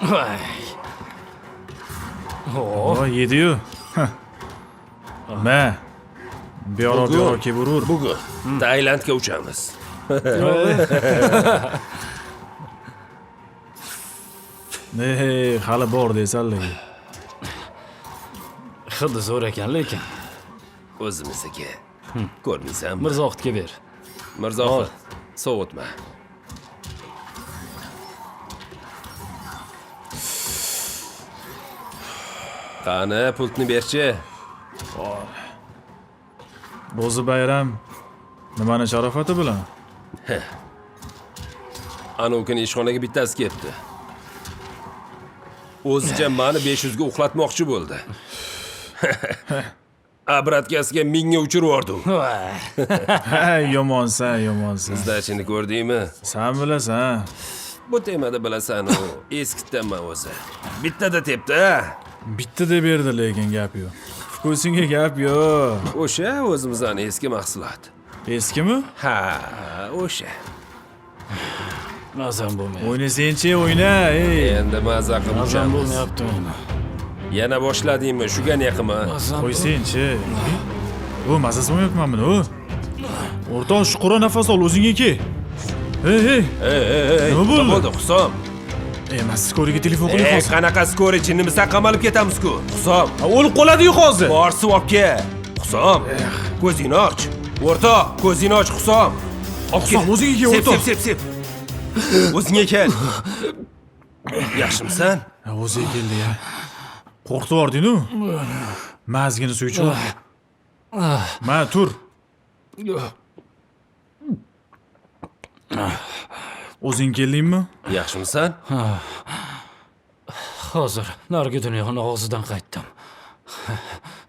Voy. O, yedi-yu. Ma. Biyoro kelib urur. Bugun Tailandga uchamiz. Hali bor desanlar. Hidi zo'r ekan lekin. O'zimizniki. Ko'rmaysanmi? Mirzohidga ber. Mirzohid, sovutma. Qani, pultni berchi. Ro'zi bayram nimani sharofati bilan? Ana o'kini ishxonaga bittasi kelibdi. O'zicha meni 500 ga uxlatmoqchi bo'ldi. Abratkasiga 1000 ga uchirib yubordim. Voy. Yomonsan. Izdachini ko'rdingmi? Sen bilasan. Bu temada bilasan u. Eskitdanman o'zi. Bittada tepdi. Bitta deb berdi lekin gap yo'q. Ko'singa gap yo'q. O'sha o'zimizning eski mahsulot. Eskimi? Ha, o'sha. Mazam bo'lmayapti. O'ynasang-chi, o'yna. Endi maza Mazam qilamiz. bo'lmayapti meni. Yana boshladingmi? Shuga neqimi? Qo'ysang-chi. Bu mazasi bo'lmayapti buni. O'rtoq, shuqura nafas ol, o'zingga ke. Hey. Nima bo'ldi? Husom. Mas skoriga telefon qiling hozir. Qanaqa skori chinnimizdan qamalib ketamiz-ku. Husom. O'lib qoladi-yu hozir. Borsi olib kel. Husom. Ko'zingni och. O'rtoq, ko'zingni och, Husom. Husom, o'zingga ke, o'rtoq. Sep. O'zingga kel. Yaxshimisan? O'ziga keldi-ya. Qo'rqitib yubording-ku. Mazgini suychi. Ma, tur. O'zing keldingmi? Yaxshimisan? Hozir narigi dunyoning og'zidan qaytdim.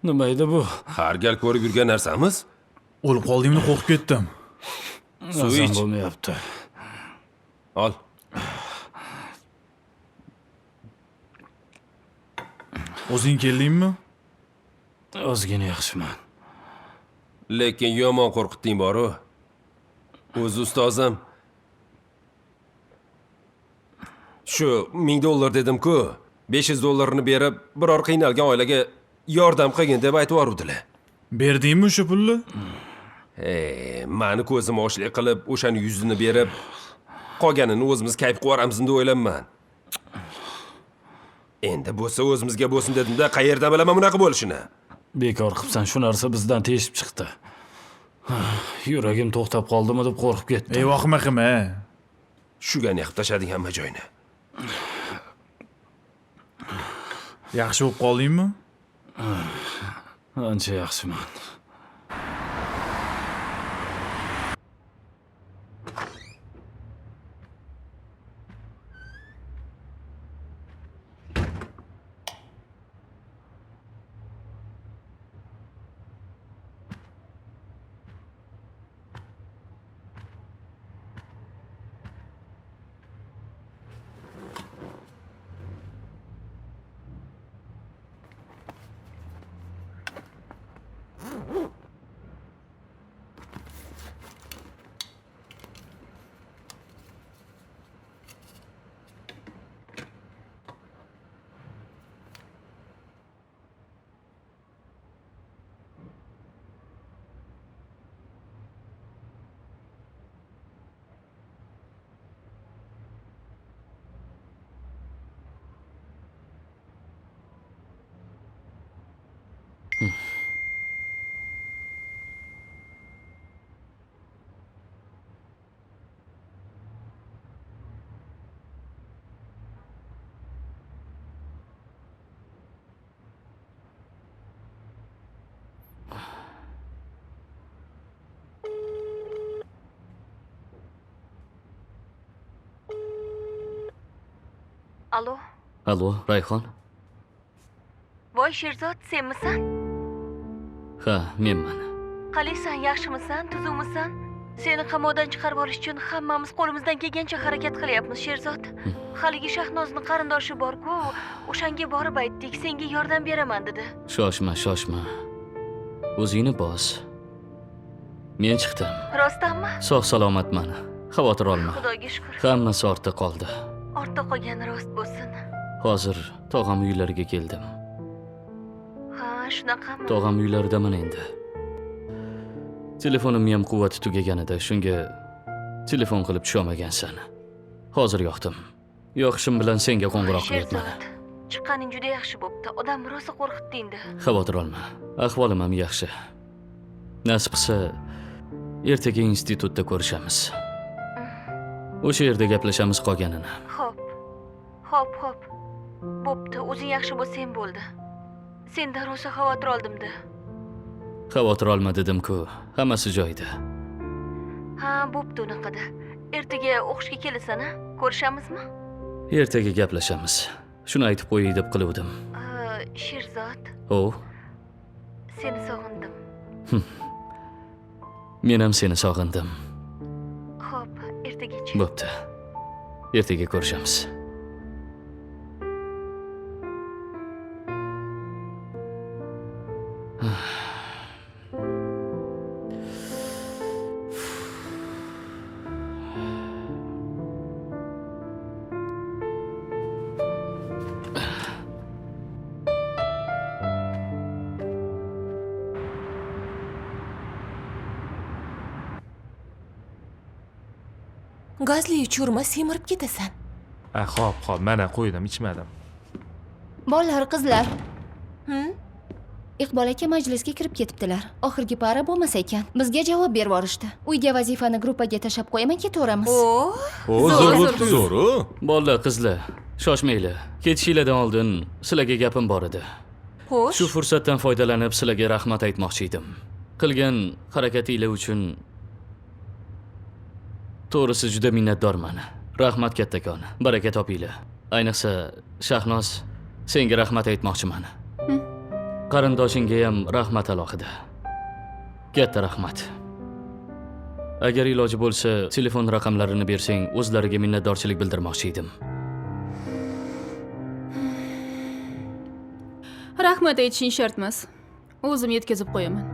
Nima edi bu? Har gal ko'rib yurgan narsamiz? O'lib qoldingmi, qo'rqib ketdim. Suv Mazam ich. bo'lmayapti. Ol. O'zing keldingmi? Ozgina yaxshiman. Lekin yomon qo'rqitding boru. O'z ustozim. Shu $1000 dedim-ku, $500 berib, biror qiynalgan oilaga yordam qilgin deb aytib yoruvdilar. Berdingmi o'sha pulni? Meni ko'zim ochlik qilib, o'shani yuzini berib, qolganini o'zimiz kayf qilamiz deb o'ylayman. Endi bo'lsa o'zimizga bo'lsin dedim-da, qayerdan bilaman bunaqa bo'lishini? Bekor qilibsan, shu narsa bizdan teshib chiqdi. Yuragim to'xtab qoldimi deb qo'rqib ketdim. Vahima qilma. Shuga ne qilib tashlading hamma joyni? Yaxshi bo'lib qoldingmi? Ancha yaxshiman. Alo. Allo, Rayhon. Voy Sherzod, senmisan? Ha, menman. Qalaysan, yaxshimisan, tuzukmisan? Seni qamoqdan chiqarib olish uchun hammamiz qo'limizdan kelgancha harakat qilyapmiz, Sherzod. Haligi Shahnozni qarindoshi bor-ku, o'shanga borib aytdik, senga yordam beraman dedi. Shoshma. O'zingni bos. Men chiqdim. Rostdanmi? Sog' salomatman. Xavotir olma. Xudoga shukr. Hammasi ortda qoldi. Ortda qolgani rost bo'lsin. Hozir tog'am uylariga keldim. Ha, shunaqami? Tog'am uylaridaman endi. Telefonim ham quvvati tugagan edi, shunga telefon qilib tusholmagansan. Hozir yoqdim. Yoqishim bilan senga qo'ng'iroq qilyapman. Sherzod, chiqqaning juda yaxshi bo'pti. Odam rosa qo'rqitdingda. Xavotir olma. Ahvolim ham yaxshi. Nasib qilsa, ertaga institutda ko'rishamiz. O'sha yerda gaplashamiz qolganini. Xo'p. Bo'pti, o'zing yaxshi bo'lsang bo'ldi. Sendan rosa xavotir oldimda. Xavotir olma dedim-ku, hammasi joyida. Ha, bo'pti unaqada. Ertaga o'qishga kelasan, a? Ko'rishamizmi? Ertaga gaplashamiz. Shuni aytib qo'yay deb qiluvdim. Sherzod, O, seni sog'indim. men ham seni sog'indim. Xo'p, ertagacha. Bo'pti. Ertaga ko'rishamiz. Gazli uchurma, semirib ketasan. Xo'p, mana qo'ydim, ichmadim. Bolalar, qizlar. Iqbol aka majlisga kirib ketibdilar. Oxirgi para bo'lmasa ekan. Bizga javob berib yuborishdi. Uyga vazifani gruppaga tashlab qo'yaman, ketaveramiz. Zo'r. Bolalar, qizlar, shoshmanglar. Ketishinglardan oldin sizlarga gapim bor edi. Xo'sh. Shu fursatdan foydalanib sizlarga rahmat aytmoqchi edim. Qilgan harakatinglar uchun to'g'risi juda minnatdorman. Rahmat kattakon. Baraka topinglar. Ayniqsa Shahnoz, senga rahmat aytmoqchiman. Qarindoshingga ham rahmat alohida. Katta rahmat. Agar iloji bo'lsa, telefon raqamlarini bersang, o'zlariga minnatdorchilik bildirmoqchi edim. Rahmat aytishing shart emas. O'zim yetkazib qo'yaman.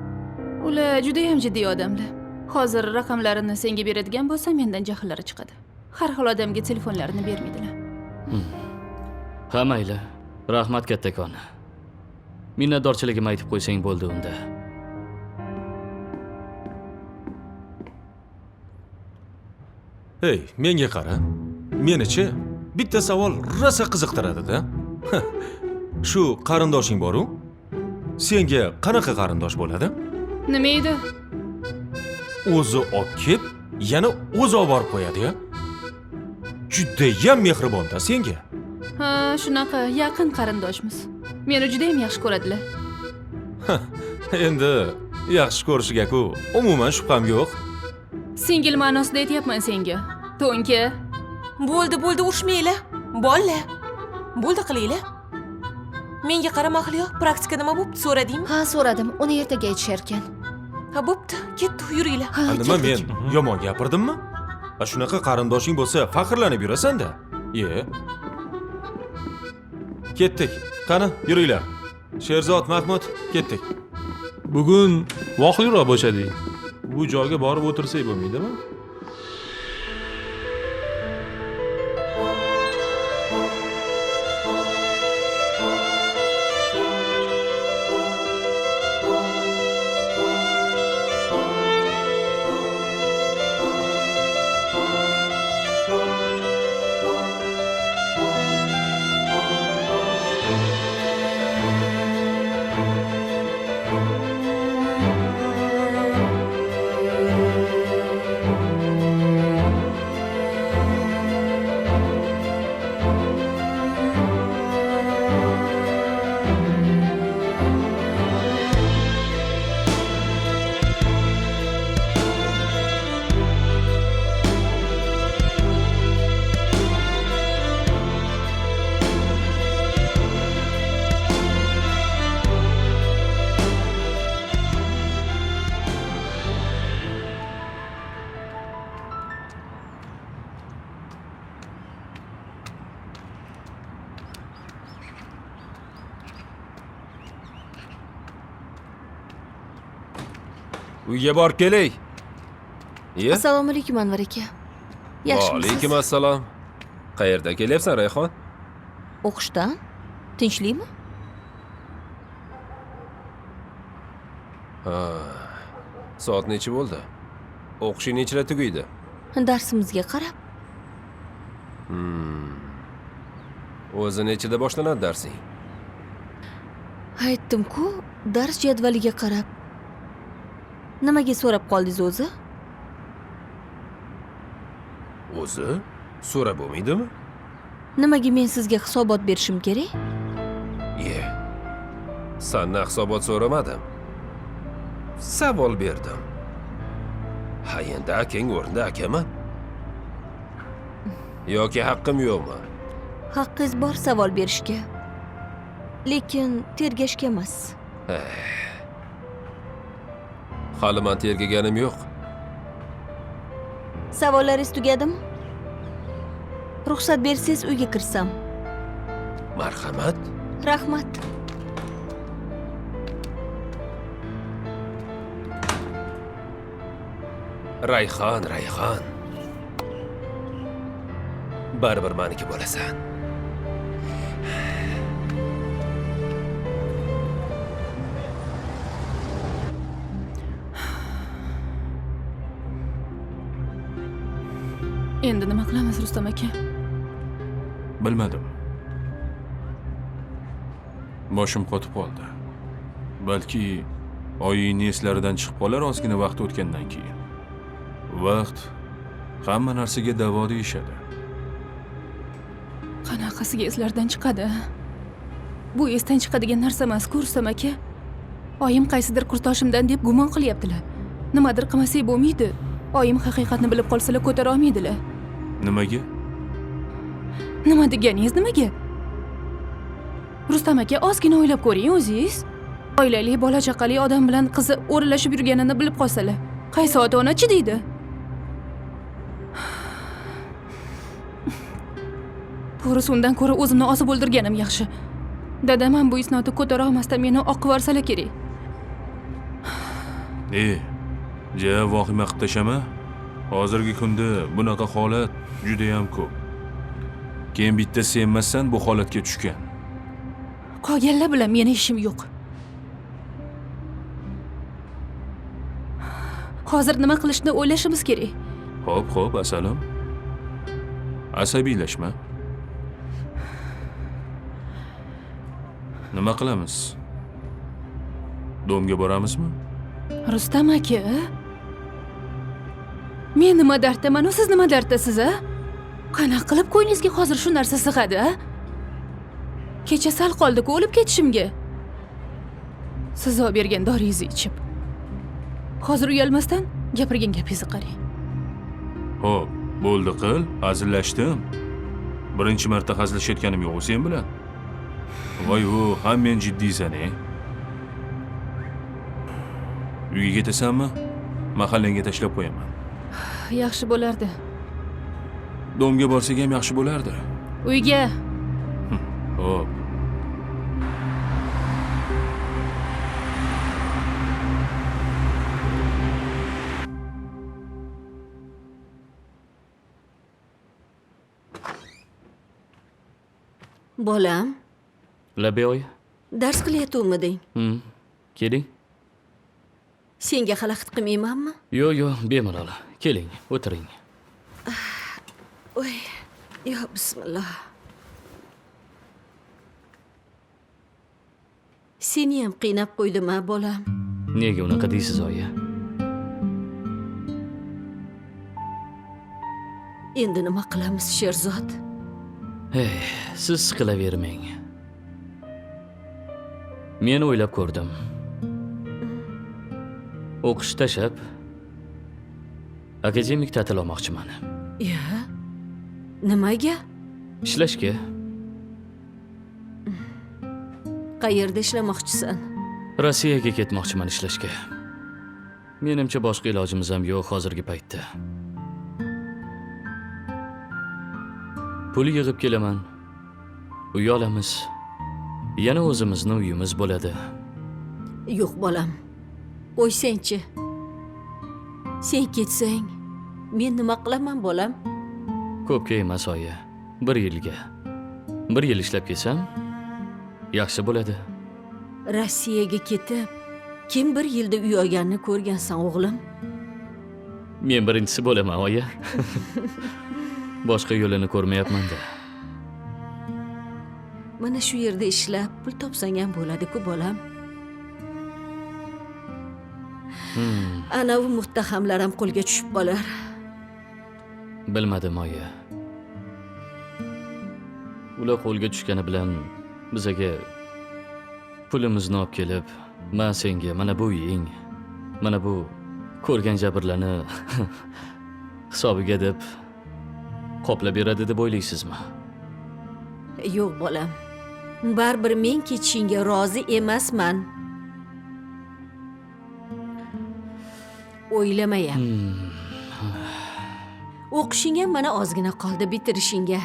Ular juda ham jiddiy odamlar. Hozir raqamlarini senga beradigan bo'lsa, mendan jahllari chiqadi. Har xil odamga telefonlarini bermaydilar. Ha, mayli. Rahmat kattakon. Minnatdorchiligimni aytib qo'ysang bo'ldi unda. Hey, menga qara. Meni-chi, bitta savol rosa qiziqtiradi-da. Shu qarindoshing bor-ku? Senga qanaqa qarindosh bo'ladi? Nima edi? O'zi olib kelib, yana o'zi olib borib qo'yadi-ya. Juda ham mehribon-da senga. Ha, shunaqa yaqin qarindoshmiz. Meni juda ham yaxshi ko'radilar. Endi yaxshi ko'rishiga-ku umuman shubham yo'q. Singil ma'nosida aytyapman senga. To'nka. Bo'ldi, urishmanglar. Bolalar. Bo'ldi qilinglar. Menga qara Mahliyo, praktika nima bo'pti, so'radingmi? Ha, so'radim. Uni ertaga aytishar ekan. Ha, bo'pti. Ketdik, yuringlar. Ha, Nima men ketdik. yomon gapirdimmi? Shunaqa qarindoshing bo'lsa, faxrlanib yurasan-da. Ketdik. Qani, yuringlar. Sherzod, Mahmud, ketdik. Bugun voqliroq bo'shadik. Bu joyga borib o'tirsak bo'lmaydimi? Uyga borib kelay. Assalomu alaykum Anvar aka. Yaxshimisiz? Alaykum assalom. Qayerdan kelyapsan, Rayhon? O'qishdan? Tinchlikmi? Ha. Soat necha bo'ldi? O'qishing nechida tugaydi? Darsimizga qarab. O'zi nechida boshlanadi darsing? Aytdim-ku, dars jadvaliga qarab. Nimaga so'rab qoldingiz o'zi? O'zi? So'rab bo'lmaydimi? Nimaga men sizga hisobot berishim kerak? Sandan hisobot so'ramadim. Savol berdim. Ha, endi akang o'rnida akaman. Yoki haqqim yo'qmi? Haqqingiz bor savol berishga. Lekin tergashga emas. Hali men tergaganim yo'q. Savollaringiz tugadimi? Ruxsat bersangiz uyga kirsam. Marhamat. Rahmat. Rayhon. Baribir meniki bo'lasan. Endi nima qilamiz Rustam aka? Bilmadim. Boshim qotib qoldi. Balki oyingni eslaridan chiqib qolar ozgina vaqt o'tgandan keyin. Vaqt hamma narsaga davo deyishadi. Qanaqasiga eslardan chiqadi? Bu esdan chiqadigan narsa emas-ku Rustam aka. Oyim qaysidir kurdoshimdan deb gumon qilyaptilar. Nimadir qilmasak bo'lmaydi. Oyim haqiqatni bilib qolsalar ko'tara olmaydilar. Nimaga? Nima deganingiz nimaga? Rustam aka, ozgina o'ylab ko'ring o'zingiz. Oilali, bola chaqali odam bilan qizi o'ralashib yurganini bilib qolsalar, qaysi ota-ona chidaydi? To'g'risi undan ko'ra o'zimni osib o'ldirganim yaxshi. Dadam ham bu isnodni ko'tara olmasdan meni oqib yuborsalar kerak. Vahima qilib tashama. Hozirgi kunda bunaqa holat juda ham ko'p. Keyin bitta sen emassan bu holatga tushgan. Qolganlar bilan meni ishim yo'q. Hozir nima qilishni o'ylashimiz kerak. Xo'p, asalim. Asabiylashma. Nima qilamiz? Domga boramizmi? Rustam aka, men nima darddaman, siz nima darddasiz, a? Qanaqa qilib qo'yningizga hozir shu narsa sig'adi, a? Kecha sal qoldi-ku o'lib ketishimga. Siz olib bergan doringizni ichib. Hozir uyalmasdan gapirgan gapingizni qarang. Xo'p, bo'ldi qil, hazillashdim. Birinchi marta hazillashayotganim yo'q sen bilan. Voy, ham men jiddiysan-a? Uyga ketasanmi? Mahallangga tashlab qo'yaman. Yaxshi bo'lardi. Domga borsak ham yaxshi bo'lardi. Uyga. Xo'p. Bolam, Labeoy. dars qilyaptimi-ding? Keling. Senga xalaqit qilmaymanmi? Yo'q, bemalol. Keling, o'tiring. Voy, yo bismillah. Seni ham qiynab qo'ydim-a, bolam. Nega unaqa deysiz, oyi? Endi nima qilamiz, Sherzod? Siz siqilavermang. Men o'ylab ko'rdim. O'qish tashlab akademik ta'til olmoqchiman. Nimaga? Ishlashga. Qayerda ishlamoqchisan? Rossiyaga ketmoqchiman ishlashga. Menimcha boshqa ilojimiz ham yo'q hozirgi paytda. Pul yig'ib kelaman. Uy olamiz. Yana o'zimizning uyimiz bo'ladi. Yo'q, bolam. Qo'ysangchi. Sen ketsang, men nima qilaman, bolam? Ko'pga emas, oyi. 1 yilga. Bir yil ishlab kelsam, yaxshi bo'ladi. Rossiyaga ketib, kim bir yilda uy olganini ko'rgansan o'g'lim? Men birinchisi bo'laman, oyi. Boshqa yo'lini ko'rmayapman-da. Mana shu yerda ishlab pul topsang ham bo'ladi-ku bolam. Ana u muttahamlar ham qo'lga tushib qolar. Bilmadim, oyi. Ular qo'lga tushgani bilan bizaga pulimizni olib kelib, "Men senga mana bu uying, mana bu ko'rgan jabrlarni hisobiga deb qoplab beradi deb o'ylaysizmi?" Yo'q bolam. Baribir men ketishingga rozi emasman. O'ylamayam. O'qishing ham mana ozgina qoldi bitirishingga.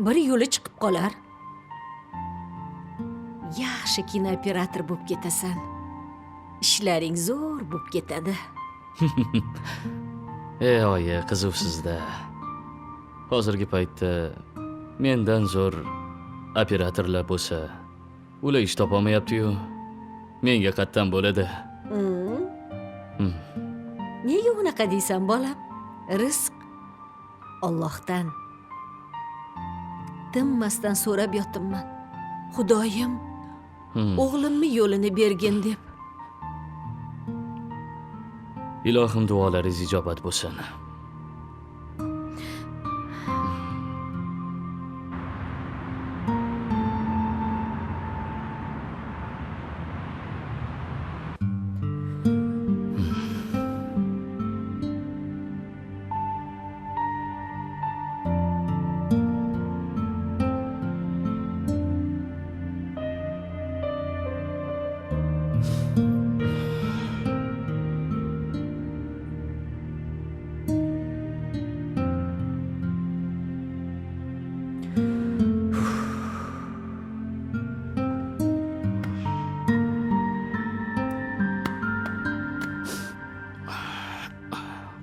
Bir yo'li chiqib qolar. Yaxshi kinooperator bo'lib ketasan. Ishlaring zo'r bo'lib ketadi. Oyi, qiziqsizda. Hozirgi paytda mendan zo'r operatorlar bo'lsa, ular ish topolmayapti-yu. Menga qattan bo'ladi. Nega unaqa deysan, bolam? Rizq Allohdan. Tinmasdan so'rab yotibman. Xudoyim, o'g'limni yo'lini bergin deb. Ilohim, duolaringiz ijobat bo'lsin.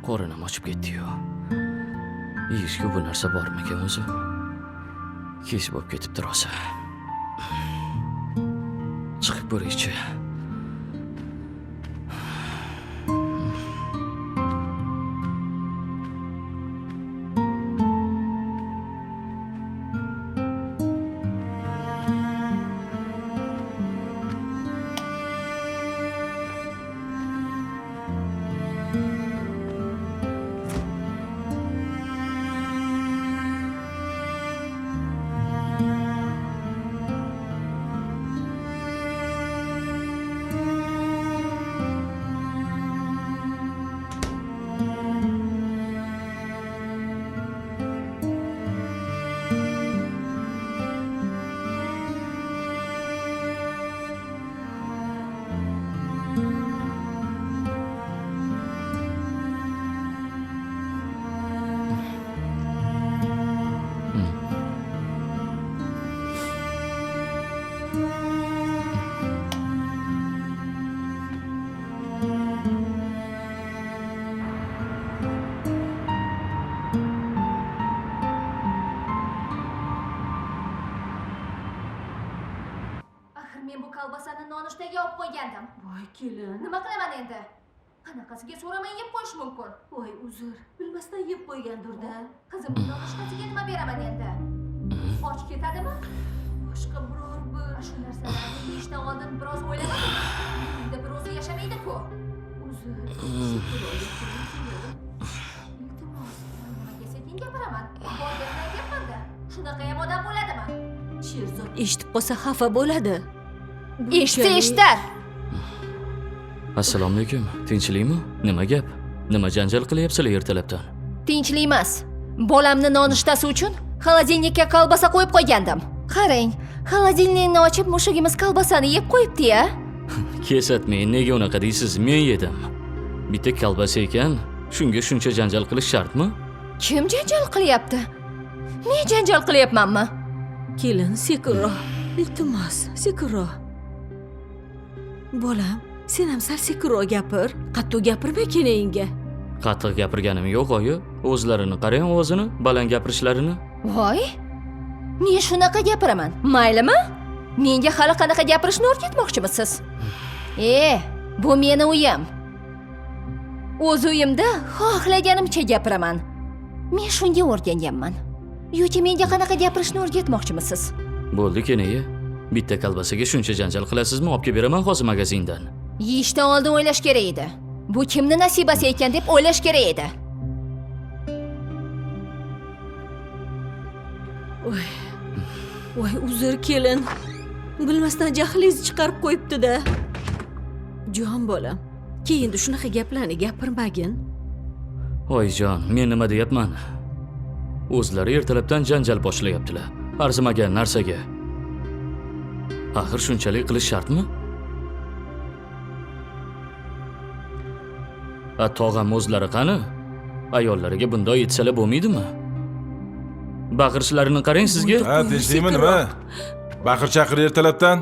Qo'rinim ochib ketdi-yu. Yeyishga bu narsa bormikan o'zi? Kech bo'lib ketibdi rosa. Chiqib ko'raychi. kolbasani nonushtaga olib qo'ygandim. Voy kelin. Nima qilaman endi? Qanaqasiga so'ramay yeb qo'yish mumkin? Voy uzr. Bilmasdan yeb qo'ygandir-da. Qizim, nonushtaga nima beraman endi? Och ketadimi? Boshqa biror bir shu narsalarni yeyishdan oldin biroz o'ylamadingmi? Endi bir o'zi yashamaydi-ku. Uzr. Iltimos, nimaga sekin gapiraman? Bor bermay gapmanda. Shunaqa ham odam bo'ladimi? Sherzod eshitib qolsa xafa bo'ladi. Eshitsa eshitar. Assalomu alaykum. Tinchlikmi? Nima gap? Nima janjal qilyapsizlar ertalabdan? Tinchlik emas. Bolamni nonushtasi uchun xolodilnikka kolbasa qo'yib qo'ygandim. Qarang, xolodilnikni ochib mushugimiz kolbasani yeb qo'yibdi-ya. Kesatmang, nega unaqa deysiz? Men yedim. Bitta kolbasa ekan, shunga shuncha janjal qilish shartmi? Kim janjal qilyapti? Men janjal qilyapmanmi? Kelin, sekinroq. Iltimos, sekinroq. Bolam, sen ham sal sekinroq gapir. Qattiq gapirma kelinga. Qattiq gapirganim yo'q, oyi. O'zlarini qarang, ovozini, baland gapirishlarini. Voy, Men shunaqa gapiraman. Maylimi? Menga hali qanaqa gapirishni o'rgatmoqchimisiz? Bu meni uyim. O'z uyimda xohlaganimcha gapiraman. Men shunga o'rganganman. Yoki menga qanaqa gapirishni o'rgatmoqchimisiz? Bo'ldi, kenayi. Bitta kolbasaga shuncha janjal qilasizmi? Olib kelib beraman hozir magazindan. Yeyishdan oldin o'ylash kerak edi. Bu kimni nasibasi ekan deb o'ylash kerak edi. Voy, uzr kelin. Bilmasdan jahlingizni chiqarib qo'yibdi-da. Jon bolam, keyin shunaqa gaplarni gapirmagin. Oyijon, men nima deyapman? O'zlari ertalabdan janjal boshlayaptilar. Arzimagan narsaga. Axir shunchalik qilish shartmi? Tog'am o'zlari qani? Ayollariga bunday etsalar bo'lmaydimi? Baqirishlarini qarang sizga. Ha, tinchlikmi nima? Baqir chaqir ertalabdan.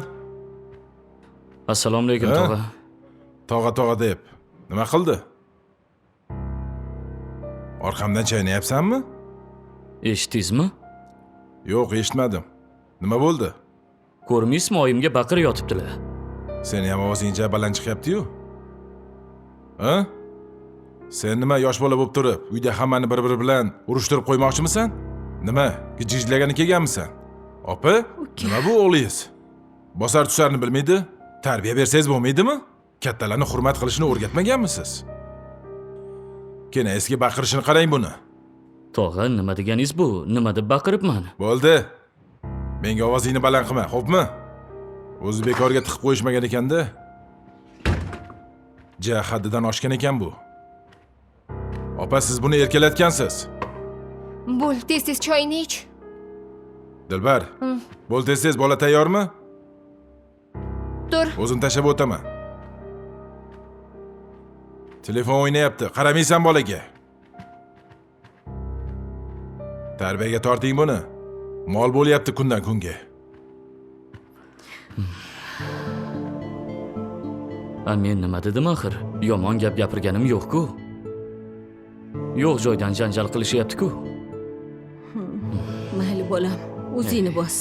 Assalomu alaykum, tog'a. Tog'a deb. Nima qildi? Orqamdan chaynayapsanmi? Eshitdingizmi? Yo'q, eshitmadim. Nima bo'ldi? Ko'rmaysizmi, oyimga baqir yotibdilar. Seni ham ovozing baland chiqyapti-yu. Ha? Sen nima yosh bola bo'lib turib, uyda hammani bir-biri bilan urushtirib qo'ymoqchimisan? Nima, gijlagani kelganmisan? Opa, nima bu o'g'lingiz? Bosar tusarni bilmaydi? Tarbiya bersangiz bo'lmaydimi? Kattalarni hurmat qilishni o'rgatmaganmisiz? Kenaysizga baqirishini qarang buni. Tog'a, nima deganingiz bu? Nima deb baqiribman? Bo'ldi. Menga ovozingni baland qilma, xo'pmi? O'zi bekorga tiqib qo'yishmagan ekanda. Haddidan oshgan ekan bu. Opa, siz buni erkalatgansiz. Bo'l, tez choyni ich. Dilbar, bo'l tez, bola tayyormi? Tur. O'zim tashlab o'taman. Telefon o'ynayapti, qaramaysan bolaga. Tarbiyaga torting buni. Mol bo'lyapti kundan kunga. Men nima dedim axir? Yomon gap gapirganim yo'q-ku. Yo'q joydan janjal qilishyapti-ku. Mayli bolam, o'zingni bos.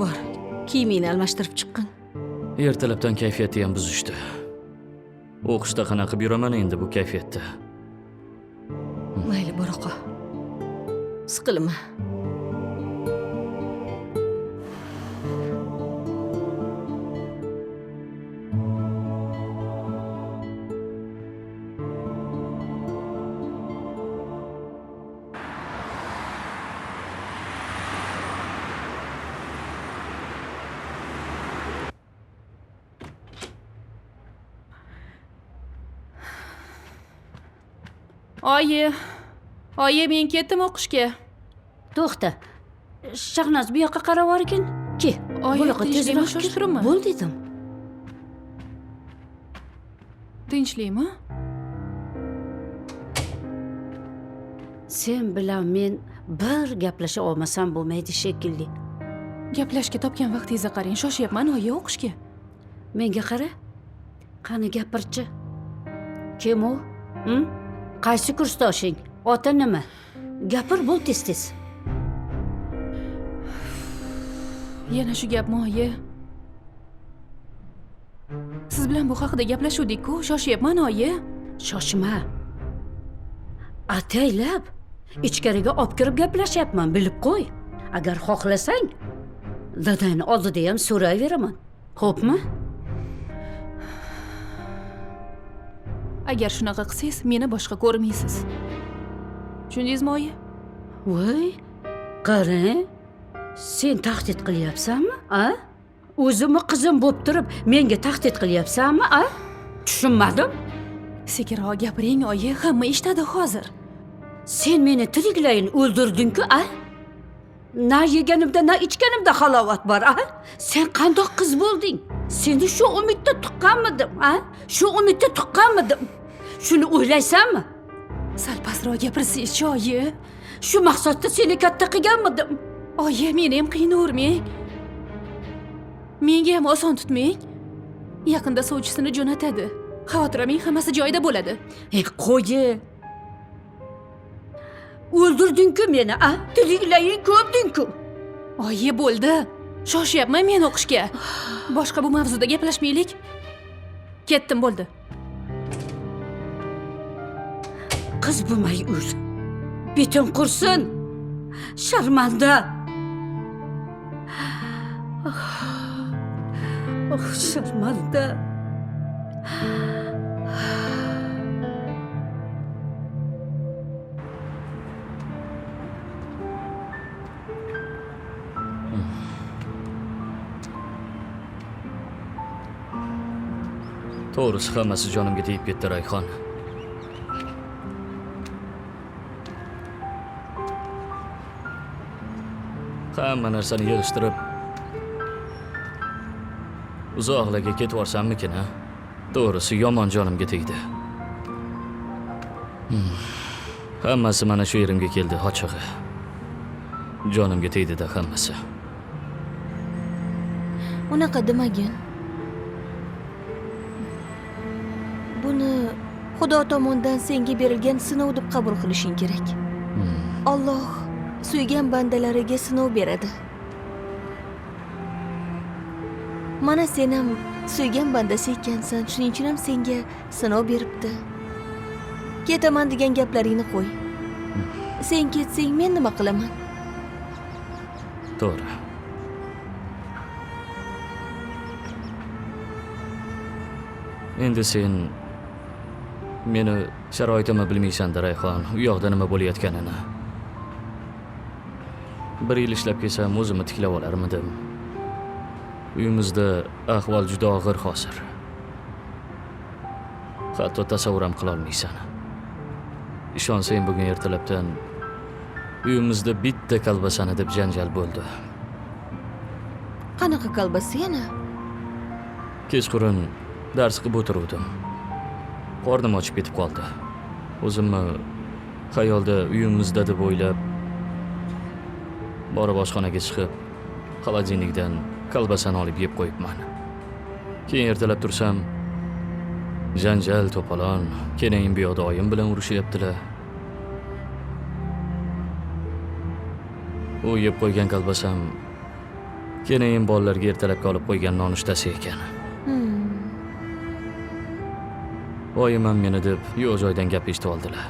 Bor, kiyimingni almashtirib chiqqin. Ertalabdan kayfiyatni ham buzishdi. O'qishda qanaqa yuraman endi bu kayfiyatda? Mayli, bora qol. Siqilma. Oyi, men ketdim o'qishga. To'xta. Shahnoz bu yoqqa qarab o'rgin. Ke, bu yoqqa tezroq shoshib turibman. Bo'l dedim. Tinchlikmi? Sen bilan men bir gaplasha olmasam bo'lmaydi shekilli. Gaplashga topgan vaqtingizni qarang, shoshyapman oyi o'qishga. Menga qara. Qani gapirchi. Kim u? Qaysi kursdoshing? Ota nima? Gapir bo'l tez. Yana shu gapmi oyi? Siz bilan bu haqida gaplashuvdik-ku, shoshyapman oyi. Shoshma. Ataylab ichkariga olib kirib gaplashyapman, bilib qo'y. Agar xohlasang, dadangni oldida ham so'rayveraman. Xo'pmi? Agar shunaqa qilsangiz, meni boshqa ko'rmaysiz. Tushundingizmi oyi? Voy, qarang. Sen tahdid qilyapsanmi, a? O'zimni qizim bo'lib turib, menga tahdid qilyapsanmi, a? Tushunmadim. Sekinroq gapiring oyi, hamma eshitadi hozir. Sen meni tiriklayin o'ldirding-ku, a? Na yeganimda, na ichganimda halovat bor, a? Sen qandoq qiz bo'lding? Seni shu umidda tuqqanmidim, a? Shu umidda tuqqanmidim. Shuni o'ylaysanmi? Sal pastroq gapirsangiz-chi, oyi. Shu maqsadda seni katta qilganmidim. Oyi, meni ham qiynavermang. Menga ham oson tutmang. Yaqinda sovchisini jo'natadi. Xavotir olmang, hammasi joyida bo'ladi. Qo'yi. O'ldirding-ku meni, a? Tiliklaring ko'rding-ku. Oyi, bo'ldi. Shoshyapman men o'qishga. Boshqa bu mavzuda gaplashmaylik. Ketdim, bo'ldi. Qiz bo'lmay o'l. Beting qursin. Sharmanda. Oh, sharmanda. To'g'risi hammasi jonimga tegib ketdi, Rayhon. Hamma narsani yig'ishtirib uzoqlarga ketib borsammikin, ha? To'g'risi yomon jonimga tegdi. Hammasi mana shu yerimga keldi, ochig'i. Jonimga tegdi-da hammasi. Unaqa demagin. Buni Xudo tomonidan senga berilgan sinov deb qabul qilishing kerak. Alloh suygan bandalariga sinov beradi. Mana sen ham suygan bandasi ekansan, shuning uchun ham senga sinov beribdi. Ketaman degan gaplaringni qo'y. Sen ketsang men nima qilaman? To'g'ri. Endi sen meni sharoitimni bilmaysan, Rayhon. U yoqda nima bo'layotganini. Bir yil ishlab kelsam o'zimni tiklab olarmidim. Uyimizda ahvol juda og'ir hozir. Hatto tasavvur ham qila olmaysan. Ishonsang bugun ertalabdan uyimizda bitta kolbasani deb janjal bo'ldi. Qanaqa kolbasa yana? Kechqurun dars qilib o'tiruvdim. Qornim ochib ketib qoldi. O'zimni xayolda uyimizda deb o'ylab borib oshxonaga chiqib, xolodilnikdan kolbasani olib yeb qo'yibman. Keyin ertalab tursam, janjal to'polon, keyin bu yoqda oyim bilan urushyaptilar. U yeb qo'ygan kolbasam keyin bolalarga ertalabga olib qo'ygan nonushtasi ekan. Oyim ham meni deb yo'q joydan gap eshitib oldilar.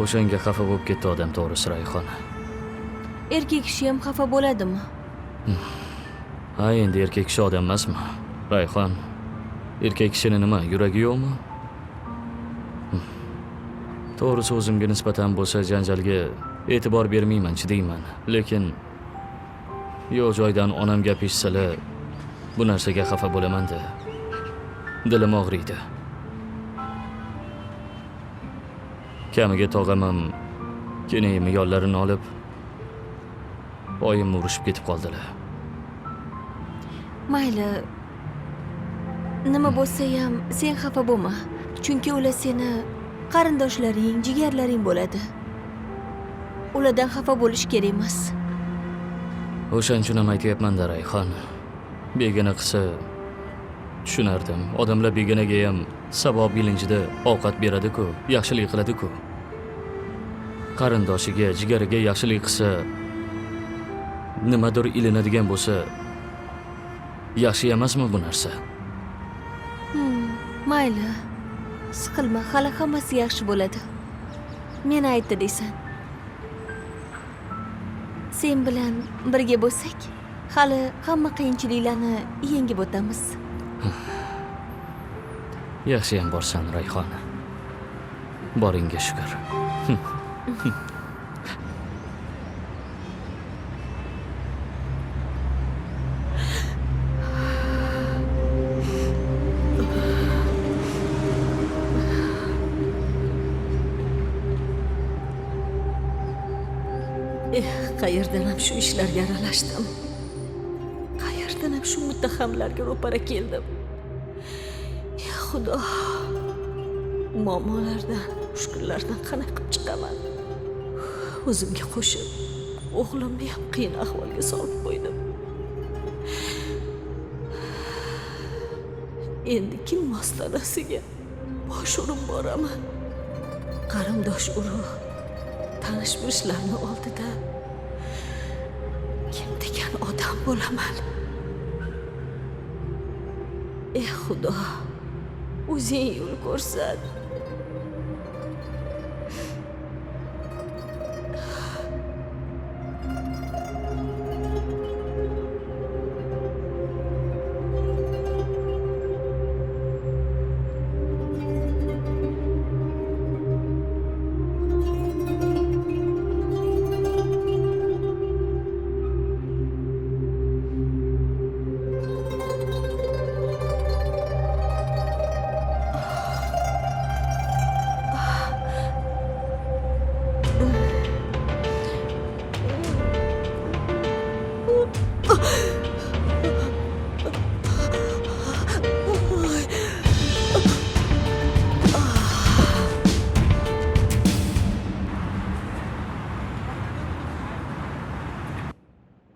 O'shanga xafa bo'lib ketdi odam, to'g'risi, Rayhon. Erkak kishi ham xafa bo'ladimi? Ha, endi erkak kishi odam emasmi, Rayhon? Erkak kishini nima, yuragi yo'qmi? To'g'risi o'zimga nisbatan bo'lsa janjalga e'tibor bermayman, chidayman. Lekin yo'q joydan onam gap eshitsalar, bu narsaga xafa bo'laman-da. Dilim og'riydi. Kamiga tog'am ham kenayimni yollarini olib, oyimni urishib ketib qoldilar. Mayli. Nima bo'lsa ham sen xafa bo'lma. Chunki ular seni qarindoshlaring, jigarlaring bo'ladi. Ulardan xafa bo'lish kerak emas. O'shaning uchun ham aytyapman-da, Rayhon. Begona qilsa tushunardim. Odamlar begonaga ham savob ilinjida ovqat beradi-ku, yaxshilik qiladi-ku. Qarindoshiga, jigariga yaxshilik qilsa, nimadir ilinadigan bo'lsa, yaxshi emasmi bu narsa? Mayli. Siqilma, hali hammasi yaxshi bo'ladi. Meni aytdi deysan. Sen bilan birga bo'lsak, hali hamma qiyinchiliklarni yengib o'tamiz. Yaxshi ham borsan, Rayhon. Boringga shukr. Qayerdan ham shu ishlarga aralashdim. Qayerdan ham shu muttahamlarga ro'para keldim. Ya Xudo. Muammolardan, mushkullardan qanday qilib chiqaman? O'zimga qo'shib, o'g'limni ham qiyin ahvolga solib qo'ydim. Endi kim ostonasiga bosh urib boraman? qarindosh urug' tanish-bilishlarni oldida kim degan odam bo'laman? Ey Xudo, o'zing yo'l ko'rsat.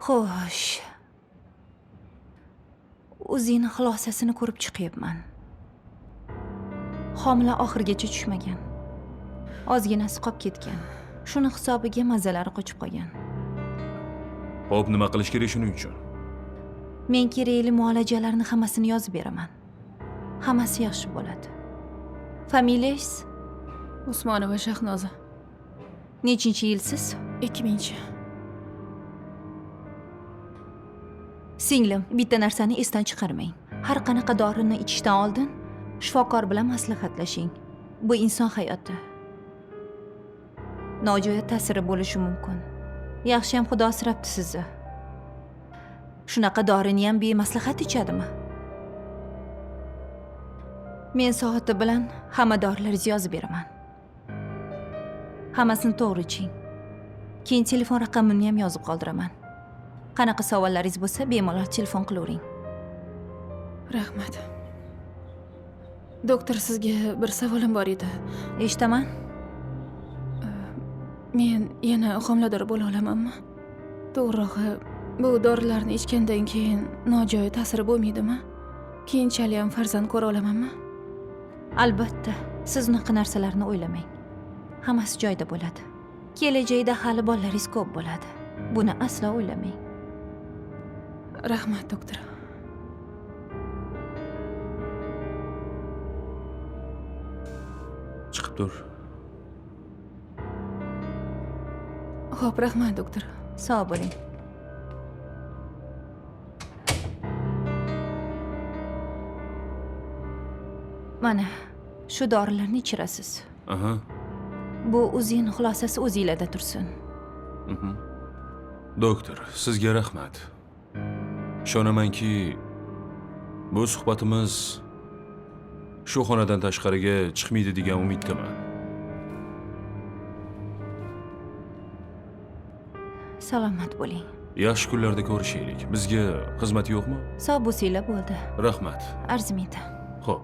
Xo'sh. O'zingni xulosasini ko'rib chiqyapman. Homila oxirigacha tushmagan. Ozginasi qolib ketgan. Shuni hisobiga mazalari qochib qolgan. Xo'p, nima qilish kerak shuning uchun? Men kerakli muolajalarni hammasini yozib beraman. Hammasi yaxshi bo'ladi. Familiyangiz? Usmonova Shahnoza. Nechinchi yilsiz? 2000. Singlim, bitta narsani esdan chiqarmang. Har qanaqa dorini ichishdan oldin shifokor bilan maslahatlashing. Bu inson hayoti. Nojo'ya ta'siri bo'lishi mumkin. Yaxshi ham Xudo asrabdi sizni. Shunaqa dorini ham bemaslahat ichadimi? Men soati bilan hamma dorilaringizni yozib beraman. Hammasini to'g'ri iching. Keyin telefon raqamimni ham yozib qoldiraman. Qanaqa savollaringiz bo'lsa, bemalol telefon qilavering. Rahmat. Doktor, sizga bir savolim bor edi. Eshitaman. Men yana homilador bo'la olamanmi? To'g'rirog'i, bu dorilarni ichgandan keyin nojo'ya ta'siri bo'lmaydimi? Keyinchalik ham farzand ko'ra olamanmi? Albatta, siz unaqa narsalarni o'ylamang. Hammasi joyida bo'ladi. Kelajakda hali bolalaringiz ko'p bo'ladi. Buni aslo o'ylamang. Rahmat, doktor. Chiqib tur. Xo'p, rahmat, doktor. Sog' bo'ling. Mana, shu dorilarni ichirasiz. Aha. Bu o'zining xulosasi o'zingizlarda tursin. Doktor, sizga rahmat. Ishonamanki, bu suhbatimiz shu xonadan tashqariga chiqmaydi degan umiddaman. Salomat bo'ling. Yaxshi kunlarda ko'rishaylik. Bizga xizmat yo'qmi? Sog' bo'lsanglar bo'ldi. Rahmat. Arzimaydi. Xo'p.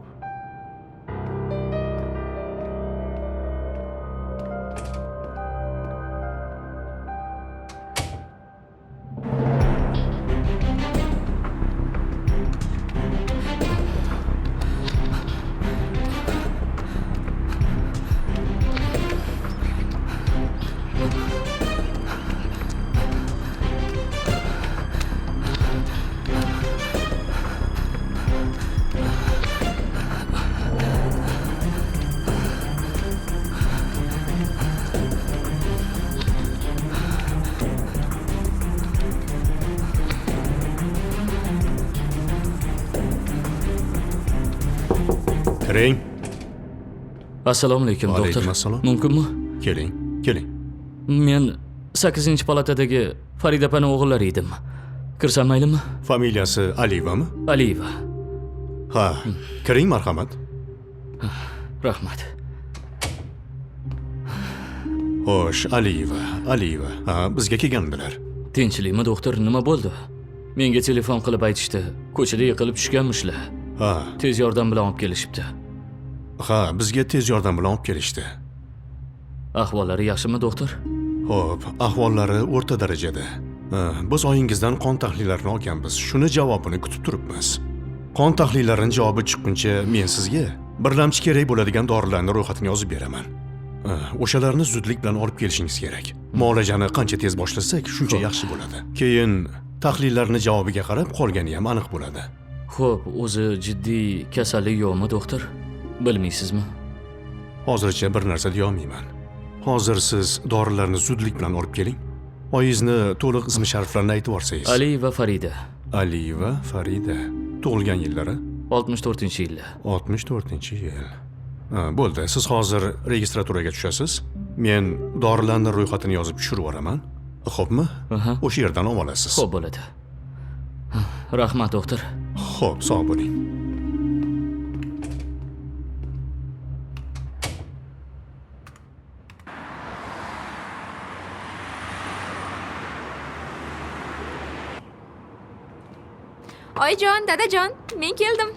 Kiring. Assalomu alaykum, doktor. Alaykum assalom. Mumkinmi? Keling, keling. Men 8-palatadagi Farida opaning o'g'illari edim. Kirsam maylimi? Familiyasi Aliyevami? Aliyeva. Ha, kiring marhamat. Rahmat. Xo'sh, Aliyeva. Ha, bizga kelgandilar. Tinchlikmi, doktor? Nima bo'ldi? Menga telefon qilib aytishdi. Ko'chada yiqilib tushganmishlar. Ha, Tez yordam bilan olib kelishibdi. ha, bizga tez yordam bilan olib kelishdi. Ahvollari yaxshimi, doktor? Xo'p, ahvollari o'rta darajada. Biz oyingizdan qon tahlillarini olganmiz. Shuni javobini kutib turibmiz. Qon tahlillarining javobi chiqquncha men sizga birlamchi kerak bo'ladigan dorilarning ro'yxatini yozib beraman. O'shalarni zudlik bilan olib kelishingiz kerak. Muolajani qancha tez boshlasak, shuncha yaxshi bo'ladi. Keyin tahlillarni javobiga qarab qolgani ham aniq bo'ladi. Xo'p, o'zi jiddiy kasallik yo'qmi, doktor? Bilmaysizmi? Hozircha bir narsa deya olmayman. Hozir siz dorilarni zudlik bilan olib keling. Oyingizni to'liq ismi shariflarini aytib yorsangiz. Ali va Farida. Ali va Farida. Tug'ilgan yillari 64-yil. 64-yil. Bo'ldi, siz hozir registraturaga tushasiz. Men dorilarning ro'yxatini yozib tushirib yuboraman. Xo'pmi? O'sha yerdan olib olasiz. Xo'p bo'ladi. Rahmat, doktor. Xo'p, sog' bo'ling. Oyijon, dadajon, men keldim.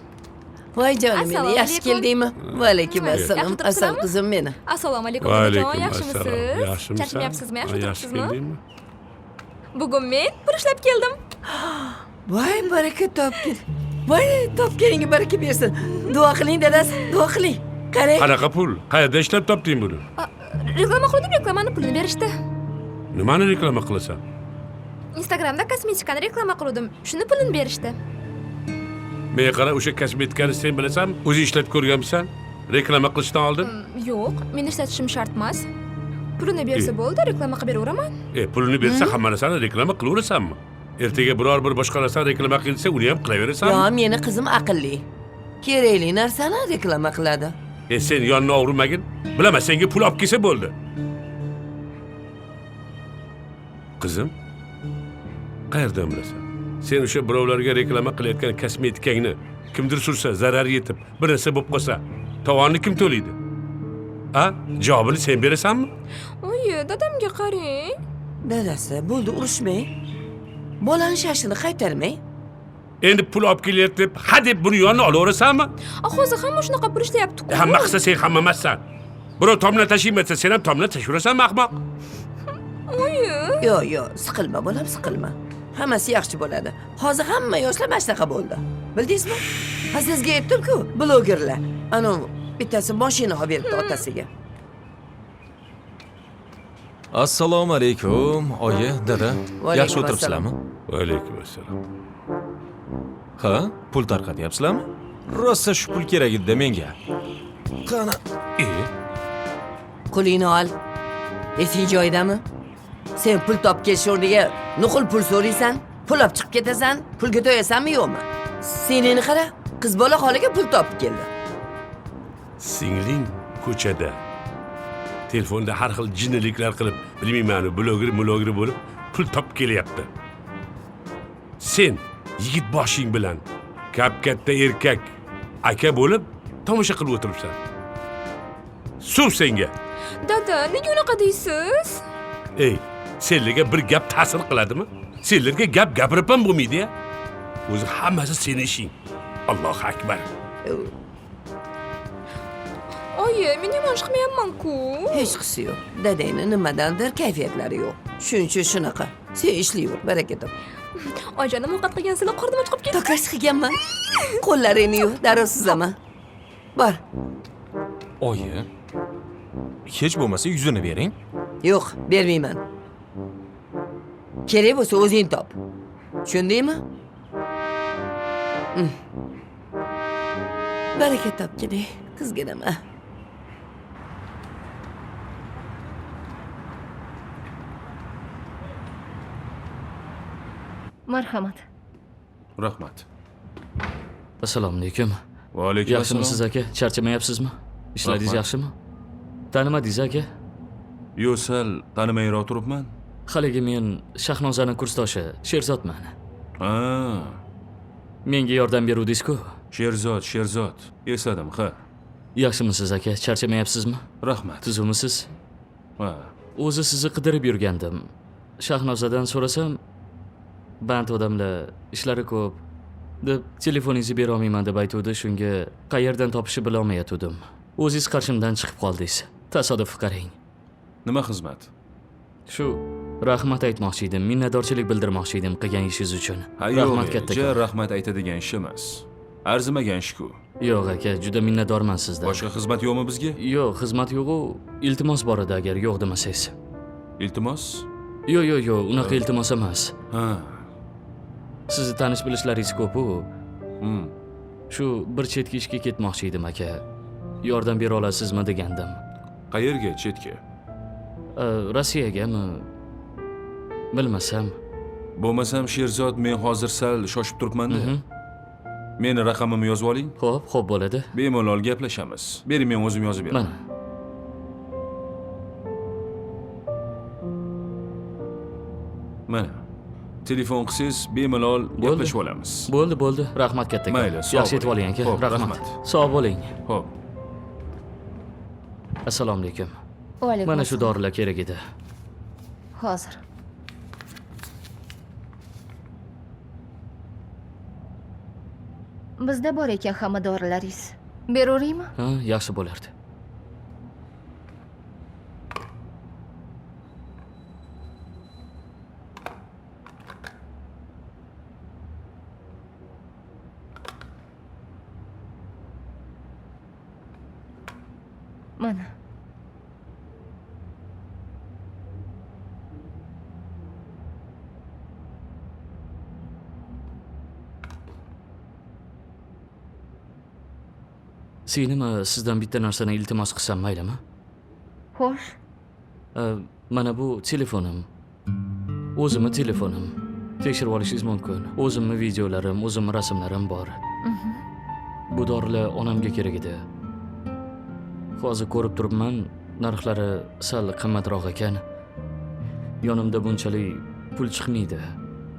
Voy jonim Assalomu meni, yaxshi alaykum. keldingmi? Va alaykum Yaxshi assalom, turibsizmi? asal qizim meni. Assalomu alaykum Va dadajon, alaykum yaxshimisiz? assalom. Yaxshimisan? Charchamayapsizmi? Yaxshi turibsizmi? keldingmi? Bugun men pul ishlab keldim. Voy baraka topgin. Voy topganingga baraka bersin. Duo qiling dadasi, duo qiling. Qarang. Qanaqa pul? Qayerda ishlab topding buni? Reklama qildim, reklamani pulini berishdi. Nimani reklama qilasan? Instagramda kosmetikani reklama qildim. Shuni pulini berishdi. Men qara o'sha kosmetikani sen bilasanmi? O'zi ishlab ko'rganmisan? Reklama qilishdan oldin? Yo'q, men ishlatishim shart emas. Pulini bersa bo'ldi, reklama qilib beraveraman. Pulini bersa hamma narsani reklama qilaverasanmi? Ertaga biror bir boshqa narsani reklama qilsa, uni ham qilaverasanmi? Yo, meni qizim aqlli. Kerakli narsani reklama qiladi. Sen yonini og'rimagin. Bilaman, senga pul olib kelsa bo'ldi. Qizim, qayerdan bilasan? Sen o'sha birovlarga reklama qilayotgan kosmetikangni kimdir sursa, zarar yetib, bir narsa bo'lib qolsa, tovonni kim to'laydi? Javobini sen berasanmi? Oyi, dadamga qarang. Dadasi, bo'ldi urushmang. Bolani shashini qaytarmang. Endi pul olib kelyapti deb, deb buni yonini olaverasanmi? Hozir hamma shunaqa pul ishlayapti-ku. Hamma qilsa sen hamma emassan. Birov tomdan tashiymatsa, sen ham tomdan tashiyverasanmi, ahmoq? Oyi. Yo, siqilma bolam, siqilma. Hammasi yaxshi bo'ladi. Hozir hamma yoshlar mana shunaqa bo'ldi. Bildingizmi? Ha sizga aytdim-ku, blogerlar. Ana bittasi mashina olib beribdi otasiga. Assalomu alaykum, oyi, dada. Yaxshi o'tiribsizlarmi? Va alaykum assalom. Ha, pul tarqatyapsizlarmi? Rosa shu pul kerak edi menga. Qani? Qo'lingni ol. Esing joyidami? Sen pul topib kelish o'rniga nuqul pul so'raysan, pul olib chiqib ketasan, pulga to'yasanmi yo'qmi? Senini qara, qiz bola holiga pul topib keldi. Singling ko'chada telefonda har xil jinniliklar qilib, bilmayman, bloger bo'lib pul topib kelyapti. Sen yigit boshing bilan katta erkak aka bo'lib tomosha qilib o'tiribsan. Suv senga. Dada, nega unaqa deysiz? Senlarga bir gap ta'sir qiladimi? Senlarga gap gapirib ham bo'lmaydi-ya. O'zi hammasi seni ishing. Allohu akbar. Oyi, men yomon chiqmayapman-ku. Hech qisi yo'q. Dadangni nimadandir kayfiyatlari yo'q. Shuning uchun shunaqa. Sen ishlayver, baraka top. Oyijonim ovqat qilgansizlar, qornim chiqib ketdi. Tokash qilganman. Qo'llaringni yuv, darrov suzaman. Bor. Oyi, hech bo'lmasa yuzini bering. Yo'q, bermayman. Kerak bo'lsa o'zing top. Tushundingmi? Baraka topgin, qizginama. Marhamat. Rahmat. Assalomu alaykum. Va alaykum assalom. Yaxshimisiz aka? Charchamayapsizmi? Ishlaringiz Rahmat. yaxshimi? Tanimadingiz aka? Yo, sal tanimayroq turibman. Haligi men Shahnozaning kursdoshi Sherzodman. Menga yordam beruvdingiz-ku. Sherzod. Esladim, ha. Yaxshimisiz aka? Charchamayapsizmi? Rahmat. Tuzukmisiz? Ha. O'zi sizni qidirib yurgandim. Shahnozadan so'rasam, band odamlar, ishlari ko'p deb telefoningizni bera olmayman deb aytuvdi. Shunga qayerdan topishni bila olmayotgandim. O'zingiz qarshimdan chiqib qoldingiz. Tasodif qarang. Nima xizmat? Shu rahmat aytmoqchi edim, minnatdorchilik bildirmoqchi edim qilgan ishingiz uchun. Rahmat katta. Rahmat aytadigan ish emas. Arzimagan ish-ku. Yo'q aka, juda minnatdorman sizdan. Boshqa xizmat yo'qmi bizga? Yo'q, xizmat yo'q-u, iltimos bor edi agar yo'q demasangiz. Iltimos? Yo'q, unaqa iltimos emas. Ha. Sizni tanish bilishlaringiz ko'p-u. Hmm. Shu bir chetga ishga ketmoqchi edim aka. Yordam bera olasizmi degandim. Qayerga, chetga? Rossiyagami? Bilmasam. Bo'lmasam Sherzod, men hozir sal shoshib turibman-da. Meni raqamimni yozib oling. Xo'p bo'ladi. Bemalol gaplashamiz. Bering, men o'zim yozib beraman. Mana. Mana. Telefon qilsangiz bemalol gaplashib olamiz. Bo'ldi. Rahmat kattakon. Mayli, yaxshi yetib oling aka. Xo'p, Rahmat. Sog' bo'ling. Xo'p. Assalomu alaykum. Va alaykum Mana shu dorilar kerak edi. Hozir. Bizda bor ekan hamma dorilaringiz. Beraveraymi? Ha, yaxshi bo'lardi. Mana. Sinima sizdan bitta narsani iltimos qilsam maylimi? Xo'sh. Mana bu telefonim. O'zimning telefonim. Tekshirib olishingiz mumkin. O'zimning videolarim, o'zimning rasmlarim bor. Bu dorilar onamga kerak edi. Hozir ko'rib turibman, narxlari sal qimmatroq ekan. Yonimda bunchalik pul chiqmaydi.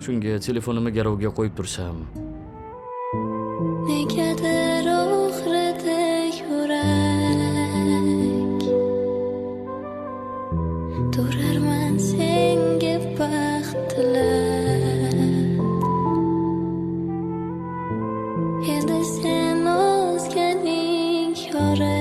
Shunga telefonimni garovga qo'yib tursam. Negadir og'ridi yurak, turarman senga baxt tilab. Endi sen o'zganing yori,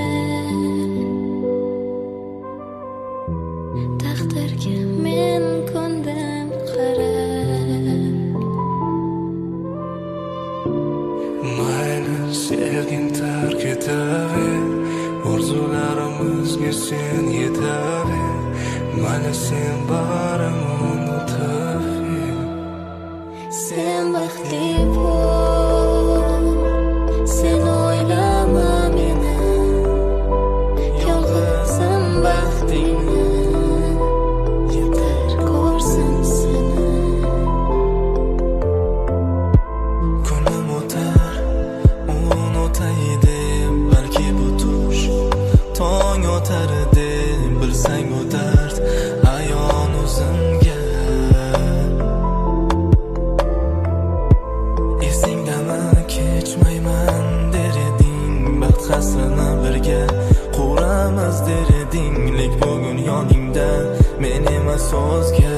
taqdirga men ko'ndim qarab. Mayli sevgin tark etaver, orzularimizga sen yetaver. Mayli sen barimni unutaver. Sen baxtli bo'l, sen o'ylama meni, yolg'izim baxtingni, yetar ko'rsam seni. Kunim o'tar, unutay deb, balki bu tush tong o'tar deb, bilsang bu dard ayon o'zimga. Esingdami kechmayman der eding, baxt hasrini birga quramiz der eding, lek bugun yoningda men emas o'zga.